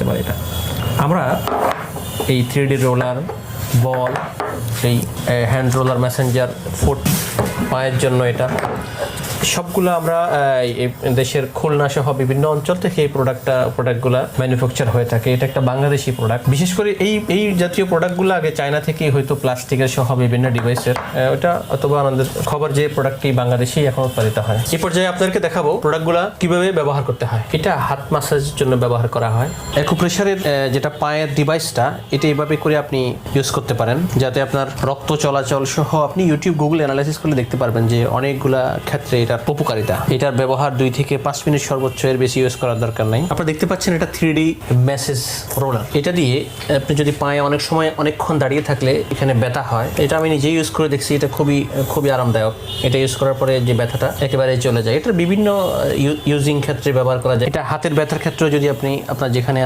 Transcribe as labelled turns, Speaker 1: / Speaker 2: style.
Speaker 1: আসতে পারে। এটা আমরা এই 3D রোলার, বল, এই হ্যান্ড রোলার, মেসেঞ্জার, ফুট, পায়ের জন্য এটা সবগুলো আমরা দেশের খুলনা সহ বিভিন্ন অঞ্চল থেকে এই প্রোডাক্টগুলো ম্যানুফ্যাকচার হয়ে থাকে। এটা একটা বাংলাদেশি প্রোডাক্ট। বিশেষ করে এই জাতীয় প্রোডাক্টগুলো আগে চায়না থেকেই হয়তো প্লাস্টিকের সহ বিভিন্ন ডিভাইসের, ওটা অথবা আমাদের খবর যে প্রোডাক্টটি বাংলাদেশেই এখন উৎপাদিত হয়। এই পর্যায়ে আপনাদেরকে দেখাবো প্রোডাক্টগুলো কিভাবে ব্যবহার করতে হয়। এটা হাত ম্যাসাজের জন্য ব্যবহার করা হয়। অ্যাকুপ্রেশারের যেটা পায়ের ডিভাইসটা, এটা এইভাবে করে আপনি ইউজ করতে পারেন যাতে আপনার রক্ত চলাচল সহ, আপনি ইউটিউব, গুগল অ্যানালাইসিস করলে দেখতে পারবেন যে অনেকগুলা ক্ষেত্রে এটার উপকারিতা। এটার ব্যবহার 2 থেকে 5 মিনিট সর্বোচ্চ, এর বেশি ইউজ করার দরকার নাই। আপনারা দেখতে পাচ্ছেন এটা 3D ম্যাসেজ রোলার। এটা দিয়ে আপনি যদি পায়ে অনেক সময় অনেকক্ষণ দাঁড়িয়ে থাকলে এখানে ব্যথা হয়, এটা আমি নিজেই ইউজ করে দেখছি, এটা খুবই আরামদায়ক। এটা ইউজ করার পরে যে ব্যথাটা একেবারে চলে যায়। এটা বিভিন্ন ইউজিং ক্ষেত্রে ব্যবহার করা যায়। এটা হাতের ব্যথার ক্ষেত্রে যদি আপনি আপনার যেখানে